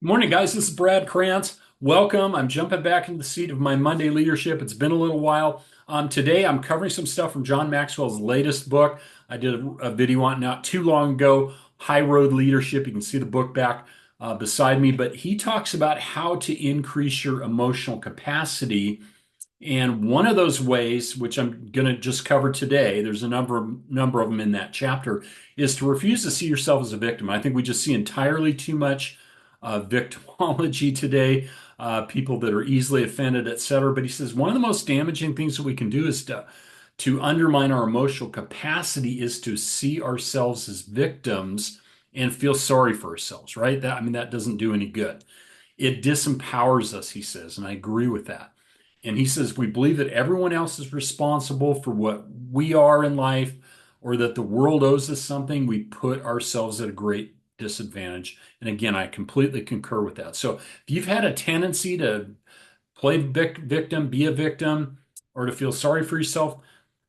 Morning, guys. This is Brad Krantz. Welcome. I'm jumping back into the seat of my Monday leadership. It's been a little while. Today, I'm covering some stuff from John Maxwell's latest book. I did a video on it not too long ago, High Road Leadership. You can see the book back beside me, but he talks about how to increase your emotional capacity. And one of those ways, which I'm going to just cover today, there's a number of them in that chapter, is to refuse to see yourself as a victim. I think we just see entirely too much victimology today, people that are easily offended, etc. But he says one of the most damaging things that we can do is to undermine our emotional capacity is to see ourselves as victims and feel sorry for ourselves, right? That doesn't do any good. It disempowers us, he says, and I agree with that. And he says we believe that everyone else is responsible for what we are in life or that the world owes us something. We put ourselves at a great disadvantage. And again, I completely concur with that. So if you've had a tendency to play victim, be a victim, or to feel sorry for yourself,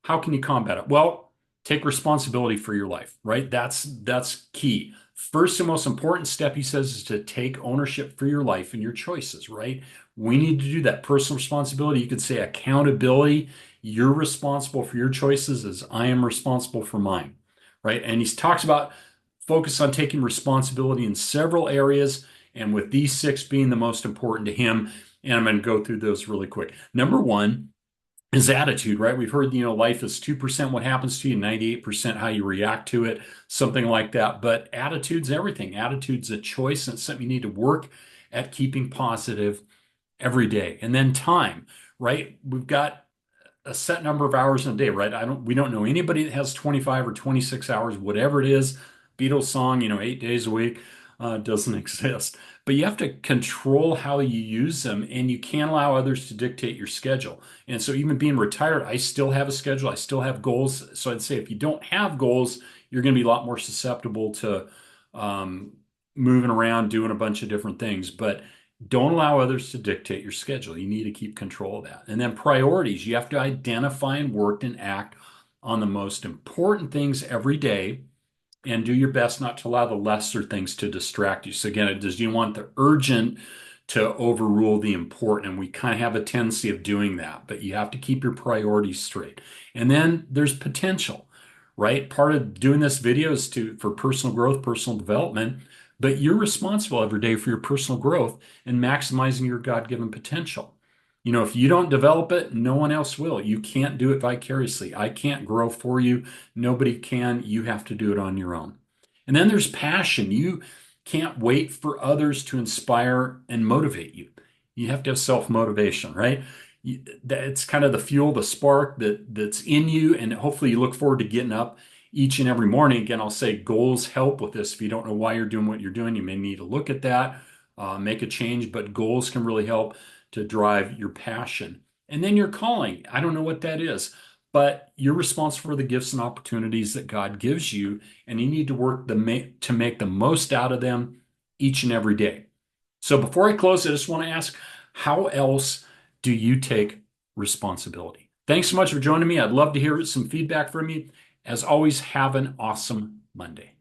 how can you combat it? Well, take responsibility for your life, right? That's key. First and most important step, he says, is to take ownership for your life and your choices, right? We need to do that. Personal responsibility. You could say accountability. You're responsible for your choices as I am responsible for mine, right? And he talks about focus on taking responsibility in several areas, and with these six being the most important to him. And I'm going to go through those really quick. Number one is attitude, right? We've heard, life is 2% what happens to you, 98% how you react to it, something like that. But attitude's everything. Attitude's a choice, and it's something you need to work at keeping positive every day. And then time, right? We've got a set number of hours in a day, right? We don't know anybody that has 25 or 26 hours, whatever it is. Beatles song, 8 days a week, doesn't exist. But you have to control how you use them, and you can't allow others to dictate your schedule. And so, even being retired, I still have a schedule, I still have goals. So, I'd say if you don't have goals, you're going to be a lot more susceptible to um, moving around, doing a bunch of different things. But don't allow others to dictate your schedule. You need to keep control of that. And then priorities, you have to identify and work and act on the most important things every day and do your best not to allow the lesser things to distract you. So again, does you want the urgent to overrule the important? And we kind of have a tendency of doing that, but you have to keep your priorities straight. And then there's potential, right? Part of doing this video is for personal growth, personal development, but you're responsible every day for your personal growth and maximizing your God-given potential. If you don't develop it, no one else will. You can't do it vicariously. I can't grow for you. Nobody can. You have to do it on your own. And then there's passion. You can't wait for others to inspire and motivate you. You have to have self-motivation, right? It's kind of the fuel, the spark that's in you, and hopefully you look forward to getting up each and every morning. Again, I'll say goals help with this. If you don't know why you're doing what you're doing, you may need to look at that, make a change, but goals can really help to drive your passion. And then your calling. I don't know what that is, but you're responsible for the gifts and opportunities that God gives you, and you need to work to make the most out of them each and every day. So before I close, I just want to ask, how else do you take responsibility? Thanks so much for joining me. I'd love to hear some feedback from you. As always, have an awesome Monday.